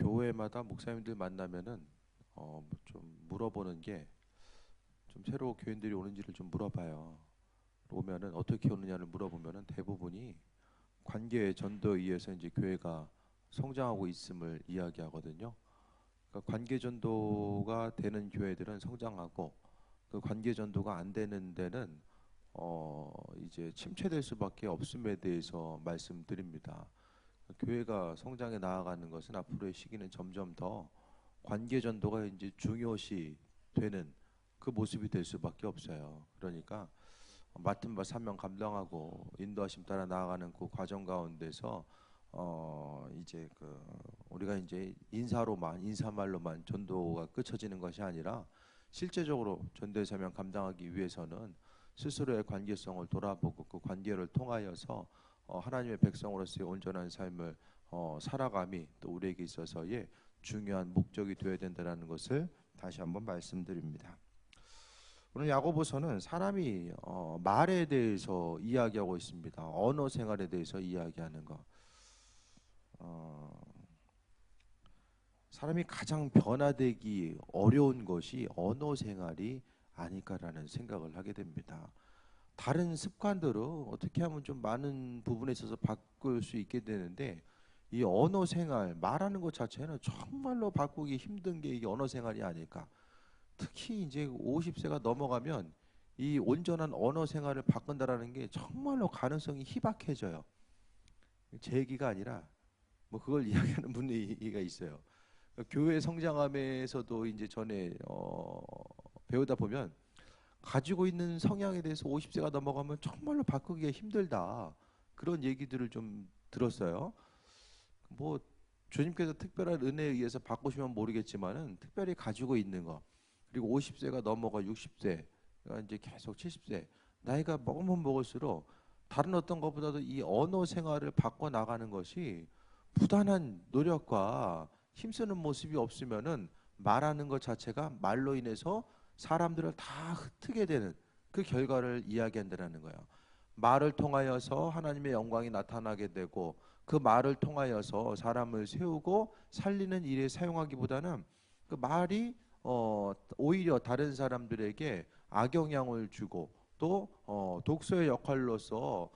교회마다 목사님들 만나면은 좀 물어보는 게, 좀 새로 교인들이 오는지를 좀 물어봐요. 오면은 어떻게 오느냐를 물어보면은 대부분이 관계 전도에 의해서 이제 교회가 성장하고 있음을 이야기하거든요. 그러니까 관계 전도가 되는 교회들은 성장하고, 그 관계 전도가 안 되는 데는 이제 침체될 수밖에 없음에 대해서 말씀드립니다. 교회가 성장해 나아가는 것은 앞으로의 시기는 점점 더 관계 전도가 이제 중요시 되는 그 모습이 될 수밖에 없어요. 그러니까 맡은 바 사명 감당하고 인도하심 따라 나아가는 그 과정 가운데서 이제 우리가 이제 인사말로만 전도가 끝쳐지는 것이 아니라, 실제적으로 전도의 사명 감당하기 위해서는 스스로의 관계성을 돌아보고 그 관계를 통하여서 하나님의 백성으로서의 온전한 삶을 살아감이 또 우리에게 있어서의 중요한 목적이 되어야 된다는 것을 다시 한번 말씀드립니다. 오늘 야고보서는 사람이 말에 대해서 이야기하고 있습니다. 언어 생활에 대해서 이야기하는 것. 사람이 가장 변화되기 어려운 것이 언어 생활이 아닐까라는 생각을 하게 됩니다. 다른 습관들은 어떻게 하면 좀 많은 부분에 있어서 바꿀 수 있게 되는데, 이 언어 생활, 말하는 것 자체는 정말로 바꾸기 힘든 게 이게 언어 생활이 아닐까. 특히 이제 50세가 넘어가면 이 온전한 언어 생활을 바꾼다라는 게 정말로 가능성이 희박해져요. 제 얘기가 아니라 뭐 그걸 이야기하는 분위기가 있어요. 교회 성장함에서도 이제 전에 배우다 보면 가지고 있는 성향에 대해서 50세가 넘어가면 정말로 바꾸기가 힘들다, 그런 얘기들을 좀 들었어요. 뭐 주님께서 특별한 은혜에 의해서 바꾸시면 모르겠지만은 특별히 가지고 있는 거, 그리고 50세가 넘어가 60세, 이제 계속 70세, 나이가 먹으면 먹을수록 다른 어떤 것보다도 이 언어 생활을 바꿔 나가는 것이 부단한 노력과 힘쓰는 모습이 없으면은 말하는 것 자체가 말로 인해서 사람들을 다 흩트게 되는 그 결과를 이야기한다는 거예요. 말을 통하여서 하나님의 영광이 나타나게 되고, 그 말을 통하여서 사람을 세우고 살리는 일에 사용하기보다는 그 말이 오히려 다른 사람들에게 악영향을 주고, 또 독소의 역할로서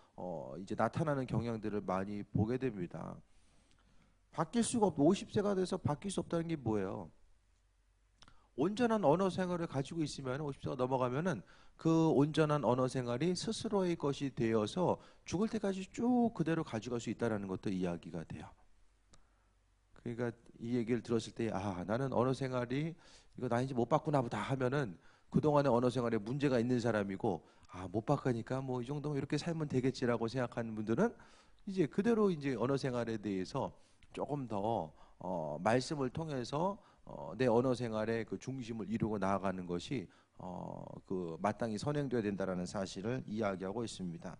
이제 나타나는 경향들을 많이 보게 됩니다. 바뀔 수가 없고 50세가 돼서 바뀔 수 없다는 게 뭐예요? 온전한 언어 생활을 가지고 있으면 50세가 넘어가면은 그 온전한 언어 생활이 스스로의 것이 되어서 죽을 때까지 쭉 그대로 가져갈 수 있다는 것도 이야기가 돼요. 그러니까 이 얘기를 들었을 때, 나는 언어 생활이 이거 나 이제 못 바꾸나 보다 하면은 그동안의 언어 생활에 문제가 있는 사람이고, 못 바꾸니까 뭐 이 정도면 이렇게 살면 되겠지라고 생각하는 분들은 이제 그대로 이제 언어 생활에 대해서 조금 더 말씀을 통해서 내 언어 생활의 그 중심을 이루고 나아가는 것이 그 마땅히 선행되어야 된다라는 사실을 이야기하고 있습니다.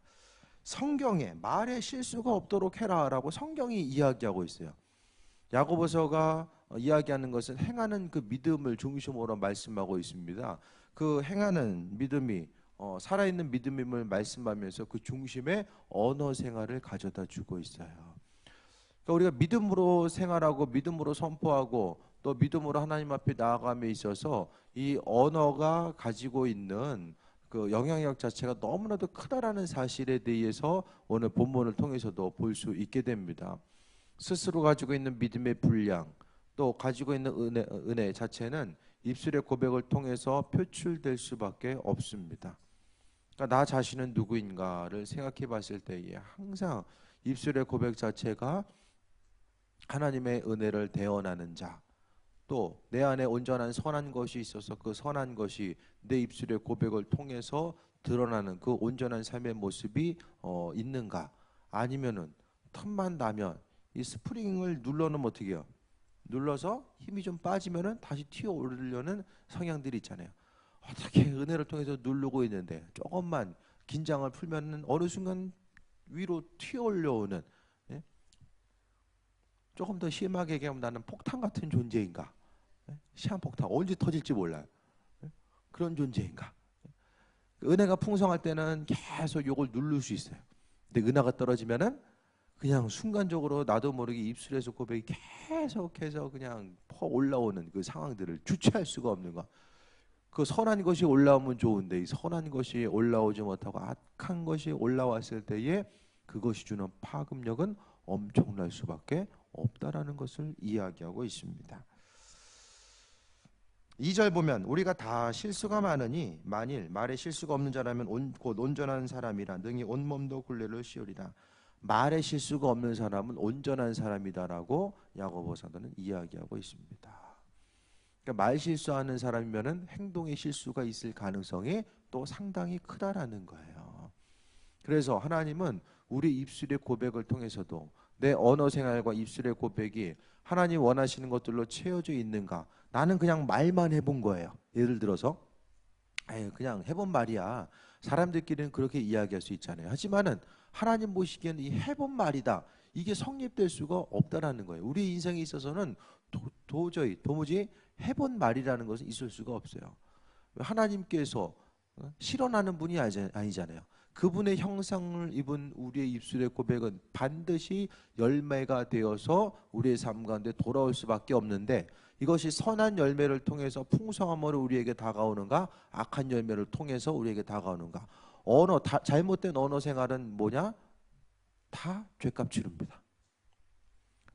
성경에 말에 실수가 없도록 해라라고 성경이 이야기하고 있어요. 야고보서가 이야기하는 것은 행하는 그 믿음을 중심으로 말씀하고 있습니다. 그 행하는 믿음이 살아있는 믿음임을 말씀하면서 그 중심에 언어 생활을 가져다 주고 있어요. 그러니까 우리가 믿음으로 생활하고 믿음으로 선포하고 또 믿음으로 하나님 앞에 나아감에 있어서 이 언어가 가지고 있는 그 영향력 자체가 너무나도 크다라는 사실에 대해서 오늘 본문을 통해서도 볼 수 있게 됩니다. 스스로 가지고 있는 믿음의 분량, 또 가지고 있는 은혜 자체는 입술의 고백을 통해서 표출될 수밖에 없습니다. 그러니까 나 자신은 누구인가를 생각해 봤을 때에 항상 입술의 고백 자체가 하나님의 은혜를 대언하는 자, 또 내 안에 온전한 선한 것이 있어서 그 선한 것이 내 입술의 고백을 통해서 드러나는 그 온전한 삶의 모습이 있는가, 아니면은 틈만 나면 이 스프링을 눌러놓으면 어떻게 해요? 눌러서 힘이 좀 빠지면은 다시 튀어 오르려는 성향들이 있잖아요. 어떻게 은혜를 통해서 누르고 있는데 조금만 긴장을 풀면은 어느 순간 위로 튀어 올려오는, 예? 조금 더 심하게 얘기하면 나는 폭탄 같은 존재인가? 예? 시한폭탄 언제 터질지 몰라요. 예? 그런 존재인가? 은혜가 풍성할 때는 계속 요걸 누를 수 있어요. 근데 은혜가 떨어지면은 그냥 순간적으로 나도 모르게 입술에서 고백이 계속해서 그냥 퍼 올라오는 그 상황들을 주체할 수가 없는 거. 그 선한 것이 올라오면 좋은데 이 선한 것이 올라오지 못하고 악한 것이 올라왔을 때에 그것이 주는 파급력은 엄청날 수밖에 없다라는 것을 이야기하고 있습니다. 2절 보면 우리가 다 실수가 많으니 만일 말에 실수가 없는 자라면 곧 온전한 사람이라 능히 온몸도 굴레를 씌우리라. 말에 실수가 없는 사람은 온전한 사람이다라고 야고보 사도는 이야기하고 있습니다. 그러니까 말 실수하는 사람이면은 행동에 실수가 있을 가능성이 또 상당히 크다라는 거예요. 그래서 하나님은 우리 입술의 고백을 통해서도 내 언어 생활과 입술의 고백이 하나님 원하시는 것들로 채워져 있는가? 나는 그냥 말만 해본 거예요. 예를 들어서 그냥 해본 말이야. 사람들끼리는 그렇게 이야기할 수 있잖아요. 하지만은 하나님 보시기에는 이 해본 말이다. 이게 성립될 수가 없다라는 거예요. 우리 인생에 있어서는 도무지 해본 말이라는 것은 있을 수가 없어요. 하나님께서 실현하는 분이 아니잖아요. 그분의 형상을 입은 우리의 입술의 고백은 반드시 열매가 되어서 우리의 삶 가운데 돌아올 수밖에 없는데 이것이 선한 열매를 통해서 풍성함으로 우리에게 다가오는가 악한 열매를 통해서 우리에게 다가오는가. 잘못된 언어 생활은 뭐냐? 다 죄값 치릅니다.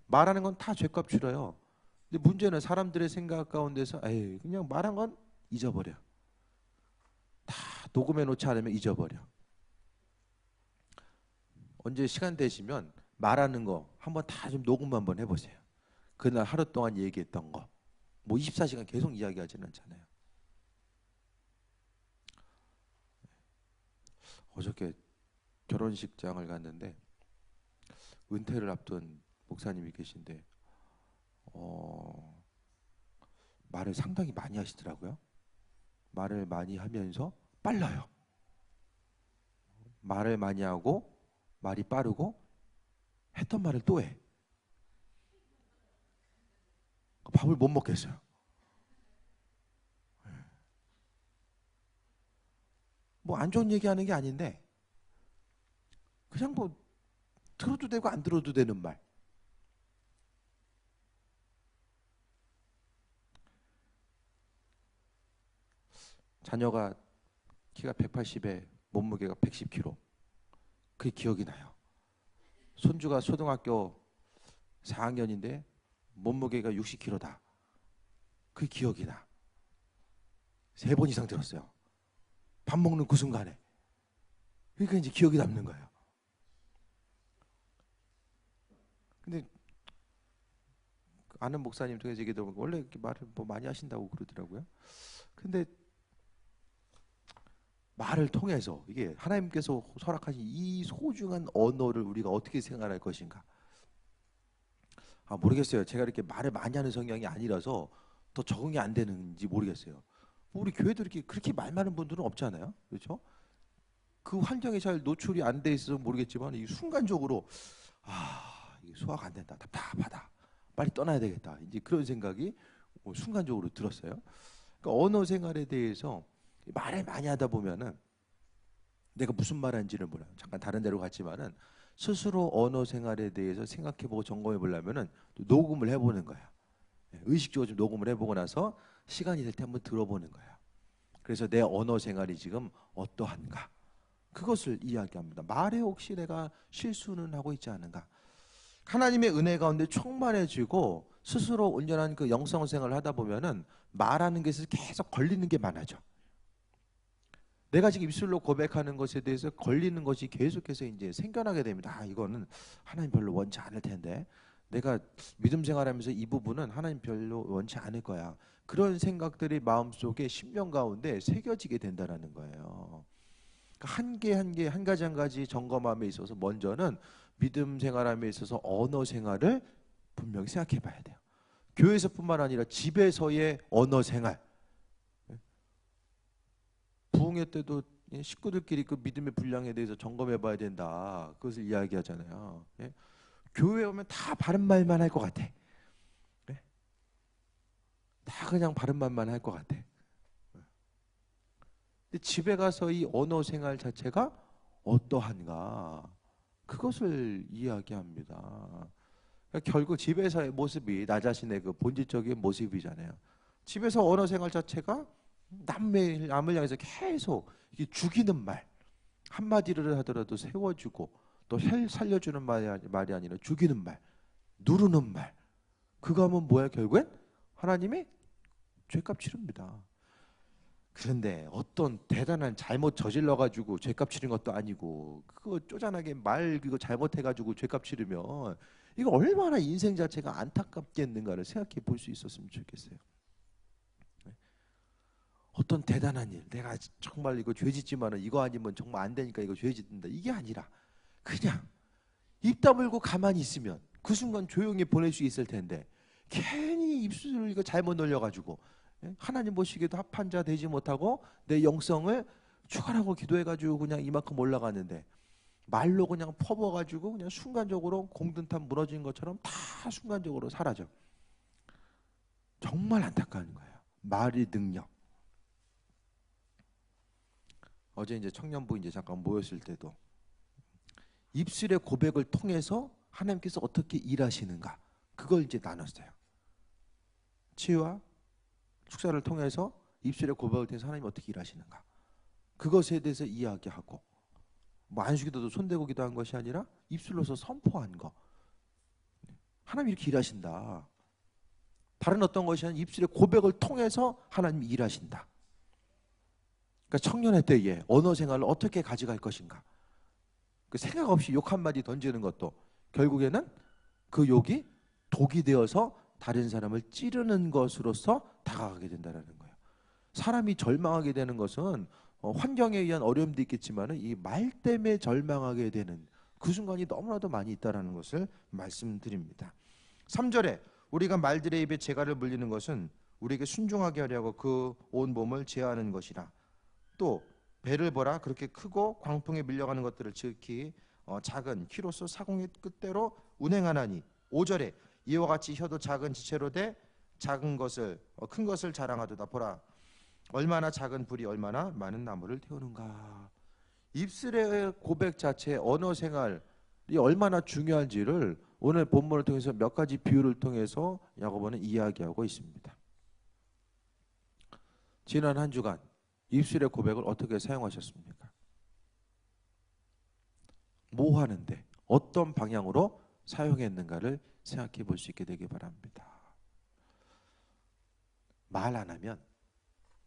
말하는 건 다 죄값 치러요. 근데 문제는 사람들의 생각 가운데서 그냥 말한 건 잊어버려. 다 녹음해 놓지 않으면 잊어버려. 언제 시간 되시면 말하는 거 한번 다 좀 녹음 한번 해보세요. 그날 하루 동안 얘기했던 거. 뭐 24시간 계속 이야기하지는 않잖아요. 어저께 결혼식장을 갔는데 은퇴를 앞둔 목사님이 계신데 말을 상당히 많이 하시더라고요. 말을 많이 하면서 빨라요. 말을 많이 하고 말이 빠르고 했던 말을 또 해. 밥을 못 먹겠어요. 뭐 안 좋은 얘기하는 게 아닌데 그냥 뭐 들어도 되고 안 들어도 되는 말. 자녀가 키가 180에 몸무게가 110kg. 그게 기억이 나요. 손주가 초등학교 4학년인데 몸무게가 60kg다. 그게 기억이 나. 3번 이상 들었어요. 밥 먹는 그 순간에. 그러니까 이제 기억이 남는 거예요. 근데 아는 목사님 통해서 얘기 들어보니까 원래 이렇게 말을 뭐 많이 하신다고 그러더라고요. 근데 말을 통해서 이게 하나님께서 허락하신 이 소중한 언어를 우리가 어떻게 생활할 것인가. 모르겠어요. 제가 이렇게 말을 많이 하는 성향이 아니라서 더 적응이 안 되는지 모르겠어요. 뭐 우리 교회도 이렇게 그렇게 말 많은 분들은 없잖아요. 그렇죠? 그 환경에 잘 노출이 안 돼 있어서 모르겠지만 이 순간적으로 이게 소화가 안 된다. 답답하다. 빨리 떠나야 되겠다. 이제 그런 생각이 순간적으로 들었어요. 그러니까 언어 생활에 대해서 말을 많이 하다 보면은 내가 무슨 말 하는지를 몰라요. 잠깐 다른 데로 갔지만은 스스로 언어 생활에 대해서 생각해보고 점검해 보려면은 녹음을 해보는 거야. 의식적으로 좀 녹음을 해보고 나서 시간이 될 때 한번 들어보는 거야. 그래서 내 언어 생활이 지금 어떠한가? 그것을 이야기합니다. 말에 혹시 내가 실수는 하고 있지 않은가? 하나님의 은혜 가운데 충만해지고 스스로 온전한 그 영성 생활을 하다 보면은 말하는 것에 계속 걸리는 게 많아져. 내가 지금 입술로 고백하는 것에 대해서 걸리는 것이 계속해서 이제 생겨나게 됩니다. 이거는 하나님 별로 원치 않을 텐데 내가 믿음 생활하면서 이 부분은 하나님 별로 원치 않을 거야. 그런 생각들이 마음속에 심령 가운데 새겨지게 된다는 거예요. 한 개 한 개 한 가지 한 가지 점검함에 있어서 먼저는 믿음 생활함에 있어서 언어 생활을 분명히 생각해 봐야 돼요. 교회에서뿐만 아니라 집에서의 언어 생활. 부흥회 때도 식구들끼리 그 믿음의 분량에 대해서 점검해 봐야 된다. 그것을 이야기하잖아요. 교회 오면 다 바른 말만 할 것 같아. 다 그냥 바른 말만 할 것 같아. 근데 집에 가서 이 언어 생활 자체가 어떠한가? 그것을 이야기합니다. 그러니까 결국 집에서의 모습이 나 자신의 그 본질적인 모습이잖아요. 집에서 언어 생활 자체가 남을 향해서 계속 이게 죽이는 말, 한마디를 하더라도 세워주고 또 살려주는 말이 아니라 죽이는 말, 누르는 말. 그거 하면 뭐야? 결국엔 하나님이 죄값 치릅니다. 그런데 어떤 대단한 잘못 저질러 가지고 죄값 치른 것도 아니고 그거 쪼잔하게 말 그거 잘못해 가지고 죄값 치르면 이거 얼마나 인생 자체가 안타깝겠는가를 생각해 볼 수 있었으면 좋겠어요. 어떤 대단한 일, 내가 정말 이거 죄 짓지만은 이거 아니면 정말 안 되니까 이거 죄 짓는다, 이게 아니라 그냥 입 다물고 가만히 있으면 그 순간 조용히 보낼 수 있을 텐데 괜히 입술을 이거 잘못 놀려가지고 하나님 보시기에도 합한 자 되지 못하고 내 영성을 축원하고 기도해가지고 그냥 이만큼 올라가는데 말로 그냥 퍼부어가지고 그냥 순간적으로 공든탑 무너진 것처럼 다 순간적으로 사라져. 정말 안타까운 거예요. 말의 능력. 어제 이제 청년부 이제 잠깐 모였을 때도 입술의 고백을 통해서 하나님께서 어떻게 일하시는가 그걸 이제 나눴어요. 치유와 축사를 통해서 입술의 고백을 통해서 하나님이 어떻게 일하시는가 그것에 대해서 이야기하고 뭐 안수기도도 손대고 기도한 것이 아니라 입술로서 선포한 거. 하나님이 이렇게 일하신다. 다른 어떤 것이 아니라 입술의 고백을 통해서 하나님이 일하신다. 그러니까 청년의 때에 언어 생활을 어떻게 가져갈 것인가. 그 생각 없이 욕 한마디 던지는 것도 결국에는 그 욕이 독이 되어서 다른 사람을 찌르는 것으로서 다가가게 된다는 거예요. 사람이 절망하게 되는 것은 환경에 의한 어려움도 있겠지만 이 말 때문에 절망하게 되는 그 순간이 너무나도 많이 있다는 것을 말씀드립니다. 3절에 우리가 말들의 입에 재갈을 물리는 것은 우리에게 순종하게 하려고 그 온 몸을 제어하는 것이라. 또 배를 보라 그렇게 크고 광풍에 밀려가는 것들을 지극히 작은 키로수 사공의 끝대로 운행하나니. 5절에 이와 같이 혀도 작은 지체로 돼 작은 것을 큰 것을 자랑하도다. 보라 얼마나 작은 불이 얼마나 많은 나무를 태우는가. 입술의 고백 자체 언어 생활이 얼마나 중요한지를 오늘 본문을 통해서 몇 가지 비유를 통해서 야고보는 이야기하고 있습니다. 지난 한 주간 입술의 고백을 어떻게 사용하셨습니까? 뭐 하는데 어떤 방향으로 사용했는가를 생각해 볼 수 있게 되기 바랍니다. 말 안 하면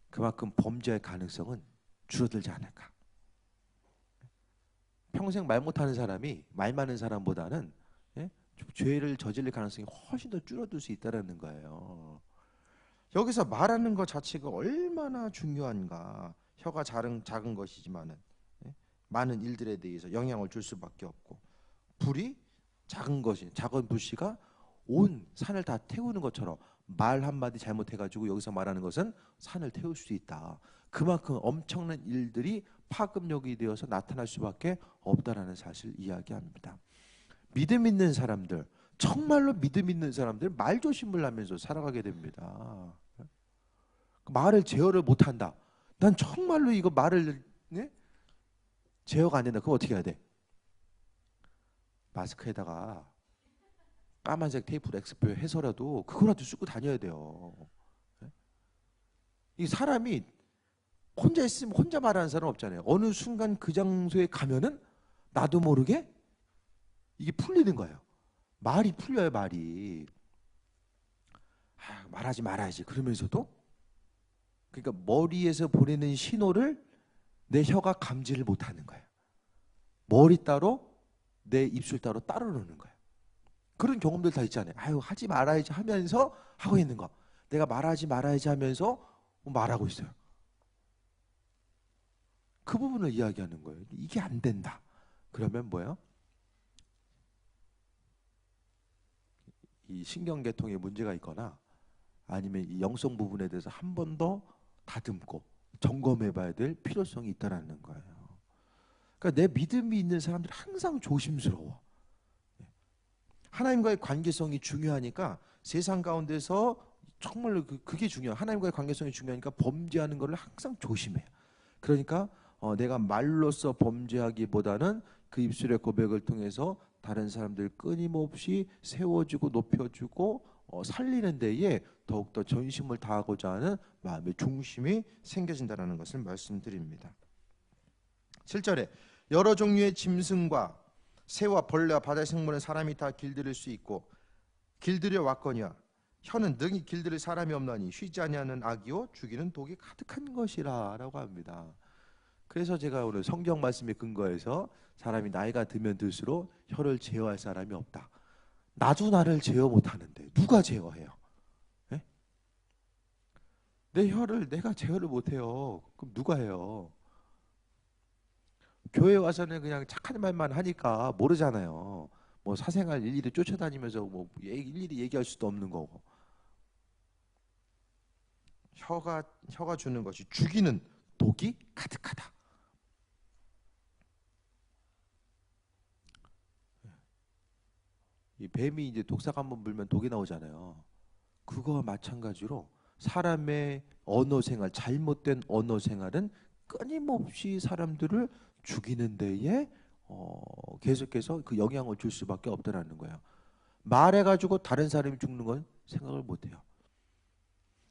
그만큼 범죄의 가능성은 줄어들지 않을까. 평생 말 못하는 사람이 말 많은 사람보다는 죄를 저지를 가능성이 훨씬 더 줄어들 수 있다는 거예요. 여기서 말하는 것 자체가 얼마나 중요한가. 혀가 작은 것이지만은 많은 일들에 대해서 영향을 줄 수밖에 없고, 불이 작은 불씨가 온 산을 다 태우는 것처럼 말 한마디 잘못해가지고 여기서 말하는 것은 산을 태울 수 있다. 그만큼 엄청난 일들이 파급력이 되어서 나타날 수밖에 없다라는 사실을 이야기합니다. 믿음 있는 사람들, 정말로 믿음 있는 사람들 말조심을 하면서 살아가게 됩니다. 말을 제어를 못한다. 난 정말로 이거 말을 제어가 안 된다. 그럼 어떻게 해야 돼? 마스크에다가 까만색 테이프로 X표 해서라도 그거라도 쓰고 다녀야 돼요. 이 사람이 혼자 있으면 혼자 말하는 사람 없잖아요. 어느 순간 그 장소에 가면은 나도 모르게 이게 풀리는 거예요. 말이 풀려요, 말이. 말하지 말아야지. 그러면서도 그러니까 머리에서 보내는 신호를 내 혀가 감지를 못하는 거예요. 머리 따로 내 입술 따로 노는 거예요. 그런 경험들 다 있잖아요. 하지 말아야지 하면서 하고 있는 거. 내가 말하지 말아야지 하면서 말하고 있어요. 그 부분을 이야기하는 거예요. 이게 안 된다. 그러면 뭐예요? 이 신경계통에 문제가 있거나 아니면 이 영성 부분에 대해서 한 번 더 다듬고 점검해 봐야 될 필요성이 있다는 거예요. 그러니까 내 믿음이 있는 사람들은 항상 조심스러워. 하나님과의 관계성이 중요하니까 세상 가운데서 정말로 그게 중요해요. 하나님과의 관계성이 중요하니까 범죄하는 것을 항상 조심해요. 그러니까 내가 말로써 범죄하기보다는 그 입술의 고백을 통해서 다른 사람들 끊임없이 세워주고 높여주고 살리는 데에 더욱더 전심을 다하고자 하는 마음의 중심이 생겨진다는 것을 말씀드립니다. 7절에 여러 종류의 짐승과 새와 벌레와 바다의 생물은 사람이 다 길들일 수 있고 길들여 왔거니와 혀는 능히 길들일 사람이 없나니 쉬지 아니하는 악이요 죽이는 독이 가득한 것이라 라고 합니다. 그래서 제가 오늘 성경 말씀에 근거해서 사람이 나이가 들면 들수록 혀를 제어할 사람이 없다. 나도 나를 제어 못하는데 누가 제어해요? 네? 내 혀를 내가 제어를 못해요. 그럼 누가 해요? 교회 와서는 그냥 착한 말만 하니까 모르잖아요. 뭐 사생활 일일이 쫓아다니면서 뭐 일일이 얘기할 수도 없는 거고. 혀가 주는 것이 죽이는 독이 가득하다. 이 뱀이 이제 독삭 한번 불면 독이 나오잖아요. 그거와 마찬가지로 사람의 언어 생활, 잘못된 언어 생활은 끊임없이 사람들을 죽이는 데에 계속해서 그 영향을 줄 수밖에 없다라는 거예요. 말해가지고 다른 사람이 죽는 건 생각을 못해요.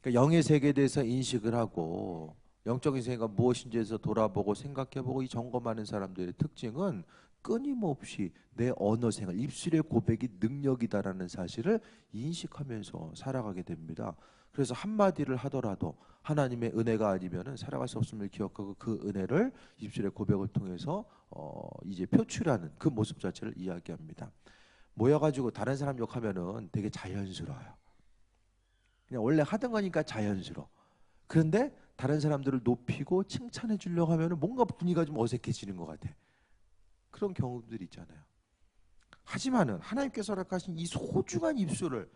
그러니까 영의 세계에 대해서 인식을 하고 영적인 세계가 무엇인지에서 돌아보고 생각해보고 이 점검하는 사람들의 특징은 끊임없이 내 언어 생활, 입술의 고백이 능력이다라는 사실을 인식하면서 살아가게 됩니다. 그래서 한마디를 하더라도 하나님의 은혜가 아니면은 살아갈 수 없음을 기억하고 그 은혜를 입술의 고백을 통해서 이제 표출하는 그 모습 자체를 이야기합니다. 모여가지고 다른 사람 욕하면은 되게 자연스러워요. 그냥 원래 하던 거니까 자연스러워. 그런데 다른 사람들을 높이고 칭찬해 주려고 하면은 뭔가 분위기가 좀 어색해지는 것 같아. 그런 경우들이 있잖아요. 하지만은 하나님께서 허락하신 이 소중한 입술을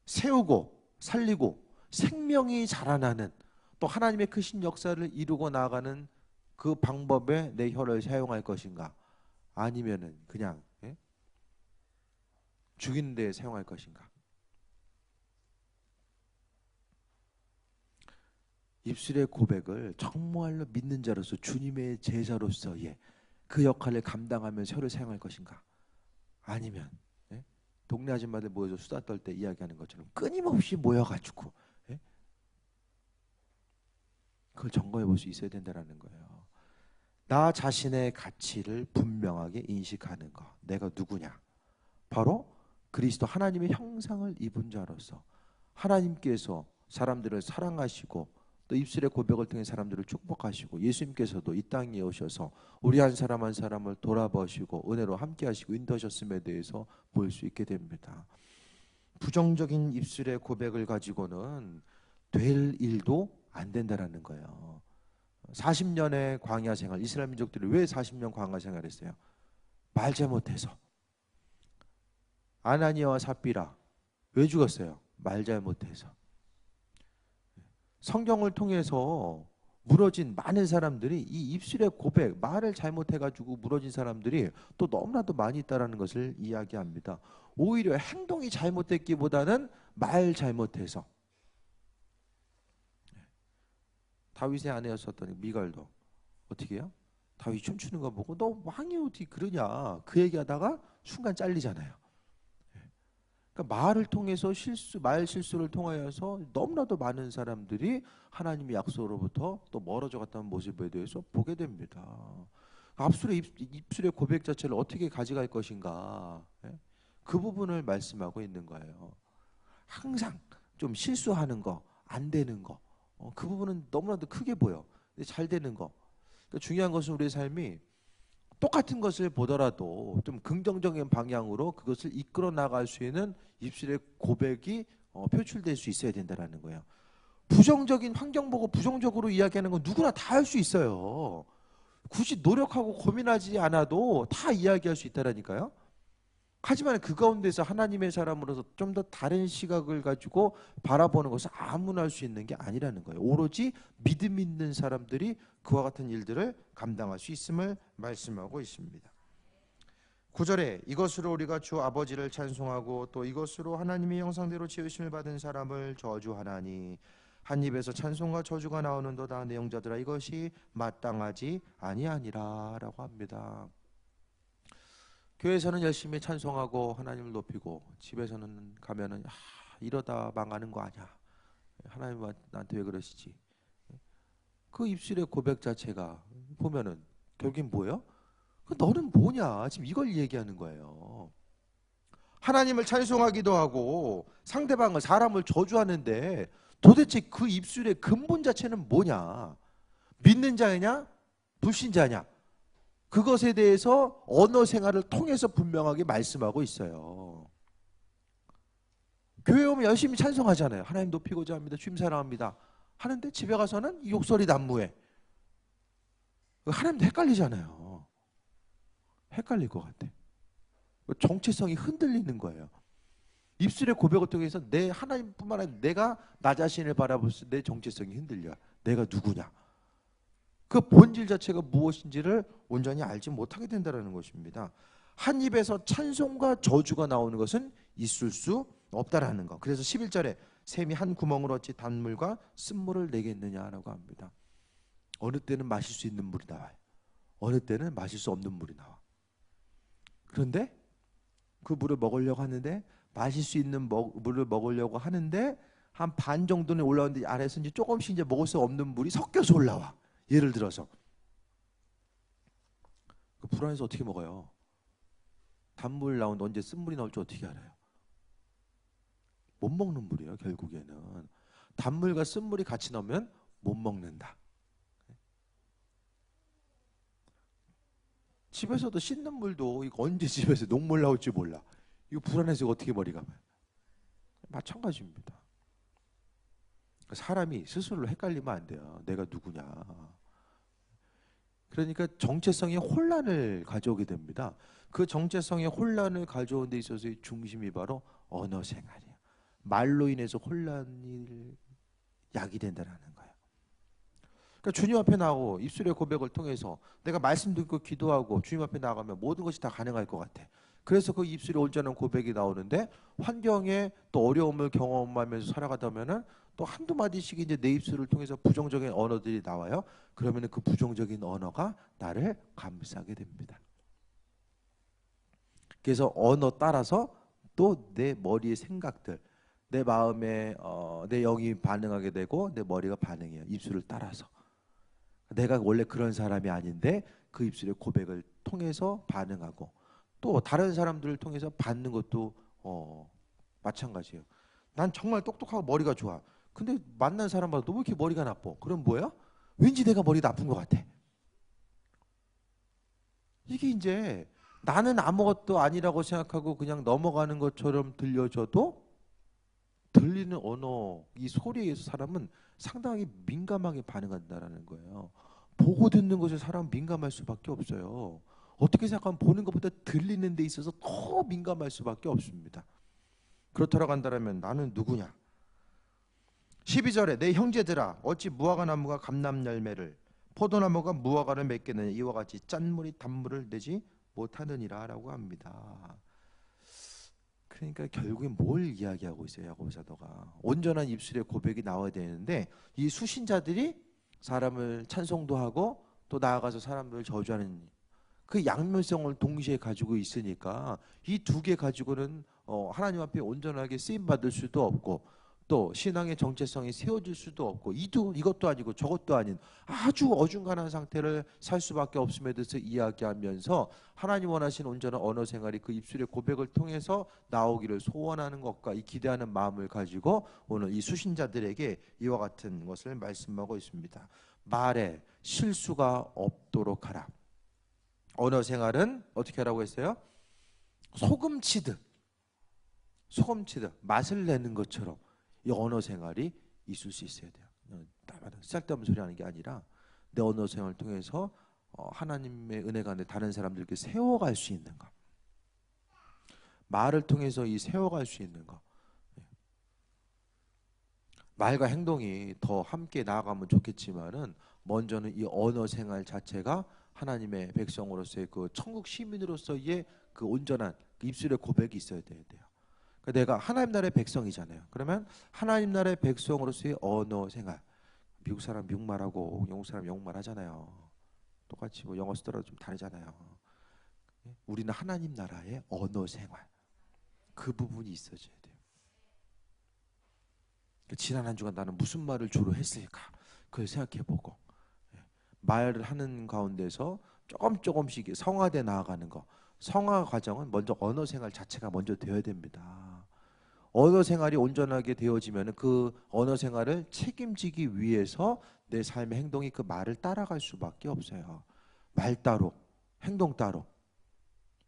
세우고 살리고 생명이 자라나는 또 하나님의 크신 역사를 이루고 나아가는 그 방법에 내 혀를 사용할 것인가 아니면은 그냥 죽이는 데 사용할 것인가. 입술의 고백을 정말로 믿는 자로서 주님의 제자로서의 그 역할을 감당하면서 혀를 사용할 것인가 아니면 동네 아줌마들 모여서 수다 떨 때 이야기하는 것처럼 끊임없이 모여가지고 그걸 점검해 볼 수 있어야 된다는 거예요. 나 자신의 가치를 분명하게 인식하는 것. 내가 누구냐? 바로 그리스도 하나님의 형상을 입은 자로서 하나님께서 사람들을 사랑하시고 또 입술의 고백을 통해 사람들을 축복하시고 예수님께서도 이 땅에 오셔서 우리 한 사람 한 사람을 돌아보시고 은혜로 함께 하시고 인도하셨음에 대해서 볼 수 있게 됩니다. 부정적인 입술의 고백을 가지고는 될 일도 안 된다라는 거예요. 40년의 광야 생활, 이스라엘 민족들이 왜 40년 광야 생활했어요? 말 잘못해서. 아나니아와 삽비라 왜 죽었어요? 말 잘못해서. 성경을 통해서 무너진 많은 사람들이 이 입술의 고백, 말을 잘못해가지고 무너진 사람들이 또 너무나도 많이 있다는 것을 이야기합니다. 오히려 행동이 잘못됐기보다는 말 잘못해서. 다윗의 아내였었던 미갈도 어떻게 해요? 다윗 춤추는 거 보고 너 왕이 어떻게 그러냐 그 얘기하다가 순간 잘리잖아요. 그러니까 말을 통해서 말 실수를 통하여서 너무나도 많은 사람들이 하나님의 약속으로부터 또 멀어져 갔다는 모습에 대해서 보게 됩니다. 입술의 고백 자체를 어떻게 가져갈 것인가 그 부분을 말씀하고 있는 거예요. 항상 좀 실수하는 거, 안 되는 거 그 부분은 너무나도 크게 보여. 근데 잘 되는 거. 그러니까 중요한 것은 우리의 삶이 똑같은 것을 보더라도 좀 긍정적인 방향으로 그것을 이끌어 나갈 수 있는 입술의 고백이 표출될 수 있어야 된다는 거예요. 부정적인 환경 보고 부정적으로 이야기하는 건 누구나 다 할 수 있어요. 굳이 노력하고 고민하지 않아도 다 이야기할 수 있다라니까요. 하지만 그 가운데서 하나님의 사람으로서 좀 더 다른 시각을 가지고 바라보는 것은 아무나 할 수 있는 게 아니라는 거예요. 오로지 믿음 있는 사람들이 그와 같은 일들을 감당할 수 있음을 말씀하고 있습니다. 9절에 이것으로 우리가 주 아버지를 찬송하고 또 이것으로 하나님의 형상대로 지으심을 받은 사람을 저주하나니 한 입에서 찬송과 저주가 나오는도다. 내용자들아 이것이 마땅하지 아니하니라 라고 합니다. 교회에서는 열심히 찬송하고 하나님을 높이고 집에서는 가면은 이러다 망하는 거 아니야. 하나님 나한테 왜 그러시지? 그 입술의 고백 자체가 보면은 결국엔 뭐예요? 너는 뭐냐? 지금 이걸 얘기하는 거예요. 하나님을 찬송하기도 하고 상대방을 사람을 저주하는데 도대체 그 입술의 근본 자체는 뭐냐? 믿는 자냐? 불신자냐? 그것에 대해서 언어 생활을 통해서 분명하게 말씀하고 있어요. 교회 오면 열심히 찬송하잖아요. 하나님 높이고자 합니다. 주님 사랑합니다. 하는데 집에 가서는 욕설이 난무해. 하나님도 헷갈리잖아요. 헷갈릴 것 같아. 정체성이 흔들리는 거예요. 입술의 고백을 통해서 내 하나님뿐만 아니라 내가 나 자신을 바라볼 때 내 정체성이 흔들려. 내가 누구냐? 그 본질 자체가 무엇인지를 온전히 알지 못하게 된다는 것입니다. 한 입에서 찬송과 저주가 나오는 것은 있을 수 없다라는 거. 그래서 11절에 샘이 한 구멍으로 어찌 단물과 쓴물을 내겠느냐라고 합니다. 어느 때는 마실 수 있는 물이 나와요. 어느 때는 마실 수 없는 물이 나와. 그런데 그 물을 먹으려고 하는데 마실 수 있는 물을 먹으려고 하는데 한 반 정도는 올라오는데 아래에서 이제 조금씩 이제 먹을 수 없는 물이 섞여서 올라와. 예를 들어서 그 불 안에서 어떻게 먹어요? 단물 나오는데 언제 쓴물이 나올지 어떻게 알아요? 못 먹는 물이에요. 결국에는 단물과 쓴물이 같이 나오면 못 먹는다. 집에서도 씻는 물도 이거 언제 집에서 녹물 나올지 몰라. 이거 불 안에서 어떻게 머리 감아요? 마찬가지입니다. 사람이 스스로 헷갈리면 안 돼요. 내가 누구냐. 그러니까 정체성의 혼란을 가져오게 됩니다. 그 정체성의 혼란을 가져온 데 있어서의 중심이 바로 언어 생활이에요. 말로 인해서 혼란이 야기된다는 거예요. 그러니까 주님 앞에 나오고 입술의 고백을 통해서 내가 말씀 듣고 기도하고 주님 앞에 나가면 모든 것이 다 가능할 것 같아. 그래서 그 입술에 온전한 고백이 나오는데 환경에 또 어려움을 경험하면서 살아가다 보면은 또 한두 마디씩 이제 내 입술을 통해서 부정적인 언어들이 나와요. 그러면은 그 부정적인 언어가 나를 감싸게 됩니다. 그래서 언어 따라서 또 내 머리의 생각들, 내 마음에 내 영이 반응하게 되고 내 머리가 반응해요. 입술을 따라서. 내가 원래 그런 사람이 아닌데 그 입술의 고백을 통해서 반응하고 또 다른 사람들을 통해서 받는 것도 마찬가지예요. 난 정말 똑똑하고 머리가 좋아. 근데 만난 사람마다 너 왜 이렇게 머리가 나빠? 그럼 뭐야? 왠지 내가 머리 나쁜 것 같아. 이게 이제 나는 아무것도 아니라고 생각하고 그냥 넘어가는 것처럼 들려져도 들리는 언어, 이 소리에 의해서 사람은 상당히 민감하게 반응한다는 거예요. 보고 듣는 것에 사람은 민감할 수밖에 없어요. 어떻게 생각하면 보는 것보다 들리는 데 있어서 더 민감할 수밖에 없습니다. 그렇다고 한다면 나는 누구냐? 12절에 내 형제들아 어찌 무화과 나무가 감람 열매를 포도나무가 무화과를 맺겠느냐 이와 같이 짠물이 단물을 내지 못하느니라 라고 합니다. 그러니까 결국에 뭘 이야기하고 있어요? 야고보 사도가 온전한 입술의 고백이 나와야 되는데 이 수신자들이 사람을 찬송도 하고 또 나아가서 사람들을 저주하는 그 양면성을 동시에 가지고 있으니까 이 두 개 가지고는 하나님 앞에 온전하게 쓰임 받을 수도 없고 또 신앙의 정체성이 세워질 수도 없고 이것도 아니고 저것도 아닌 아주 어중간한 상태를 살 수밖에 없음에 대해서 이야기하면서 하나님 원하시는 온전한 언어 생활이 그 입술의 고백을 통해서 나오기를 소원하는 것과 이 기대하는 마음을 가지고 오늘 이 수신자들에게 이와 같은 것을 말씀하고 있습니다. 말에 실수가 없도록 하라. 언어 생활은 어떻게 하라고 했어요? 소금치듯 맛을 내는 것처럼 이 언어 생활이 있을 수 있어야 돼요. 쓸데없는 소리 하는 게 아니라 내 언어 생활을 통해서 하나님의 은혜가 내 다른 사람들께 세워갈 수 있는 것. 말을 통해서 이 세워갈 수 있는 것. 말과 행동이 더 함께 나아가면 좋겠지만은 먼저는 이 언어 생활 자체가 하나님의 백성으로서의 그 천국 시민으로서의 그 온전한 그 입술의 고백이 있어야 돼요. 그러니까 내가 하나님 나라의 백성이잖아요. 그러면 하나님 나라의 백성으로서의 언어 생활. 미국 사람 미국말하고 영국 사람 영국말 하잖아요. 똑같이 뭐 영어 쓰더라도 좀 다르잖아요. 우리는 하나님 나라의 언어 생활, 그 부분이 있어져야 돼요. 지난 한 주간 나는 무슨 말을 주로 했을까? 그걸 생각해보고 말을 하는 가운데서 조금씩 성화돼 나아가는 거. 성화 과정은 먼저 언어 생활 자체가 먼저 되어야 됩니다. 언어 생활이 온전하게 되어지면 그 언어 생활을 책임지기 위해서 내 삶의 행동이 그 말을 따라갈 수밖에 없어요. 말 따로, 행동 따로.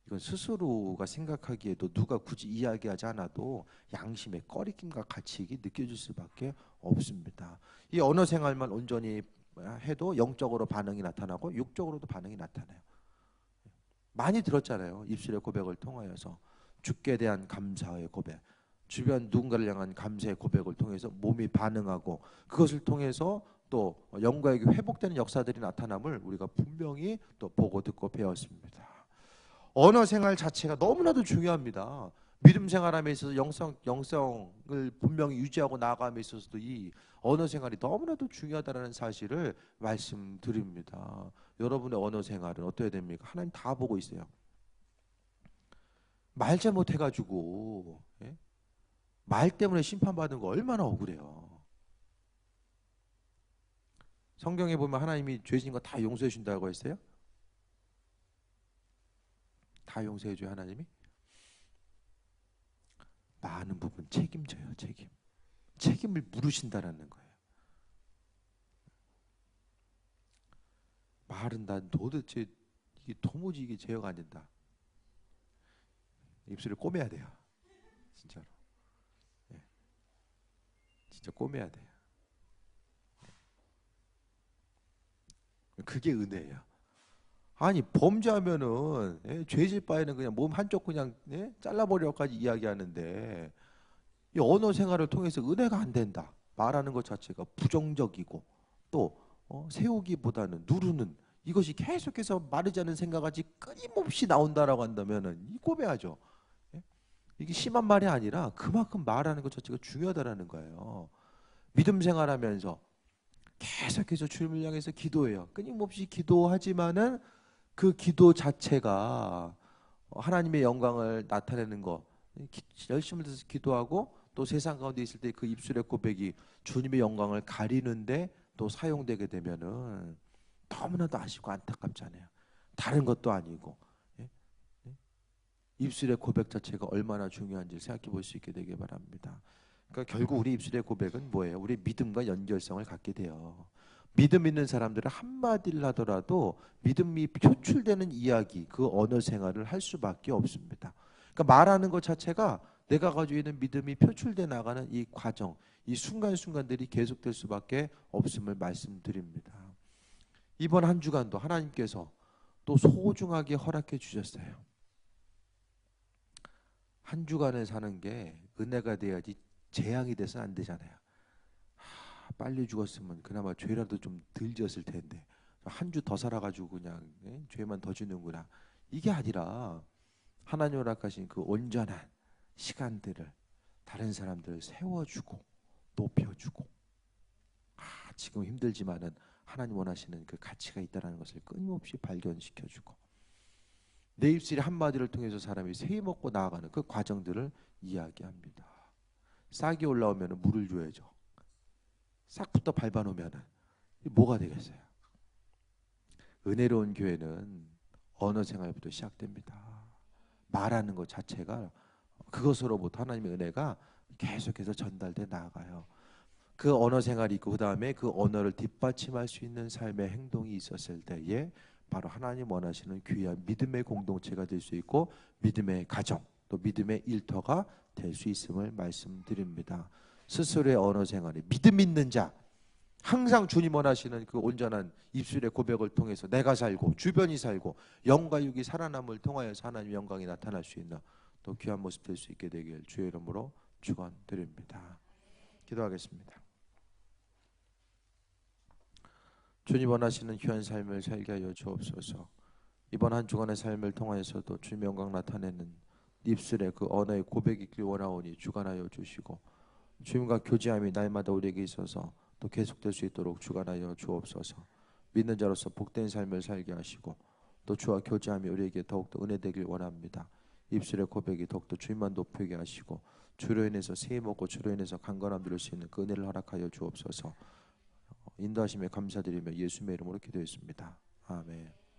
이건 스스로가 생각하기에도 누가 굳이 이야기하지 않아도 양심의 꺼리낌과 같이 느껴질 수밖에 없습니다. 이 언어 생활만 온전히 해도 영적으로 반응이 나타나고 육적으로도 반응이 나타나요. 많이 들었잖아요. 입술의 고백을 통하여서 주께 대한 감사의 고백, 주변 누군가를 향한 감사의 고백을 통해서 몸이 반응하고 그것을 통해서 또 영과에게 회복되는 역사들이 나타남을 우리가 분명히 또 보고 듣고 배웠습니다. 언어 생활 자체가 너무나도 중요합니다. 믿음 생활함에 있어서 영성을 분명히 유지하고 나아감에 있어서도 이 언어 생활이 너무나도 중요하다는 사실을 말씀드립니다. 여러분의 언어 생활은 어떻게 됩니까? 하나님 다 보고 있어요. 말 잘못해가지고 말 때문에 심판받는 거 얼마나 억울해요. 성경에 보면 하나님이 죄 지은 거 다 용서해 준다고 했어요? 다 용서해 줘요 하나님이? 많은 부분 책임져요. 책임을 물으신다라는 거예요. 말은 난 도대체 이게 도무지 이게 제어가 안 된다. 입술을 꼬매야 돼요. 진짜로. 진짜 꼬매야 돼요. 그게 은혜예요. 아니 범죄하면은 죄질 바에는 그냥 몸 한쪽 그냥 잘라버려까지 이야기하는데 이 언어 생활을 통해서 은혜가 안 된다. 말하는 것 자체가 부정적이고 또 세우기보다는 누르는 이것이 계속해서 마르지 않은 생각까지 끊임없이 나온다라고 한다면은 이 꼬매야죠. 이게 심한 말이 아니라 그만큼 말하는 것 자체가 중요하다라는 거예요. 믿음 생활하면서 계속해서 주님을 향해서 기도해요. 끊임없이 기도하지만은 그 기도 자체가 하나님의 영광을 나타내는 거 열심히 해서 기도하고 또 세상 가운데 있을 때 그 입술의 고백이 주님의 영광을 가리는데 또 사용되게 되면은 너무나도 아쉽고 안타깝잖아요. 다른 것도 아니고 입술의 고백 자체가 얼마나 중요한지 생각해 볼 수 있게 되길 바랍니다. 그러니까 결국 우리 입술의 고백은 뭐예요? 우리 믿음과 연결성을 갖게 돼요. 믿음 있는 사람들은 한마디를 하더라도 믿음이 표출되는 이야기, 그 언어 생활을 할 수밖에 없습니다. 그러니까 말하는 것 자체가 내가 가지고 있는 믿음이 표출돼 나가는 이 과정, 이 순간순간들이 계속될 수밖에 없음을 말씀드립니다. 이번 한 주간도 하나님께서 또 소중하게 허락해 주셨어요. 한 주간을 사는 게 은혜가 돼야지 재앙이 돼서 안 되잖아요. 빨리 죽었으면 그나마 죄라도 좀 덜 지었을 텐데 한 주 더 살아가지고 그냥 죄만 더 지는구나. 이게 아니라 하나님 허락하신 그 온전한 시간들을 다른 사람들을 세워주고 높여주고 지금 힘들지만은 하나님 원하시는 그 가치가 있다는 것을 끊임없이 발견시켜주고 내 입술의 한마디를 통해서 사람이 새 먹고 나아가는 그 과정들을 이야기합니다. 싹이 올라오면 물을 줘야죠. 싹부터 밟아놓으면 뭐가 되겠어요? 은혜로운 교회는 언어 생활부터 시작됩니다. 말하는 것 자체가 그것으로부터 하나님의 은혜가 계속해서 전달돼 나아가요. 그 언어 생활이 있고 그 다음에 그 언어를 뒷받침할 수 있는 삶의 행동이 있었을 때에 바로 하나님 원하시는 귀한 믿음의 공동체가 될 수 있고 믿음의 가정 또 믿음의 일터가 될 수 있음을 말씀드립니다. 스스로의 언어 생활이 믿음 있는 자 항상 주님 원하시는 그 온전한 입술의 고백을 통해서 내가 살고 주변이 살고 영과 육이 살아남을 통하여서 하나님의 영광이 나타날 수 있는 또 귀한 모습 될 수 있게 되길 주의 이름으로 축원드립니다. 기도하겠습니다. 주님 원하시는 귀한 삶을 살게 하여 주옵소서. 이번 한 주간의 삶을 통하여서도 주님의 영광 나타내는 입술의 그 언어의 고백이 있길 원하오니 주관하여 주시고 주님과 교제함이 날마다 우리에게 있어서 또 계속될 수 있도록 주관하여 주옵소서. 믿는 자로서 복된 삶을 살게 하시고 또 주와 교제하며 우리에게 더욱더 은혜 되길 원합니다. 입술의 고백이 더욱더 주님만 높이게 하시고 주로 인해서 새 먹고 주로 인해서 강건함 누릴 수 있는 그 은혜를 허락하여 주옵소서. 인도하심에 감사드리며 예수님의 이름으로 기도했습니다. 아멘.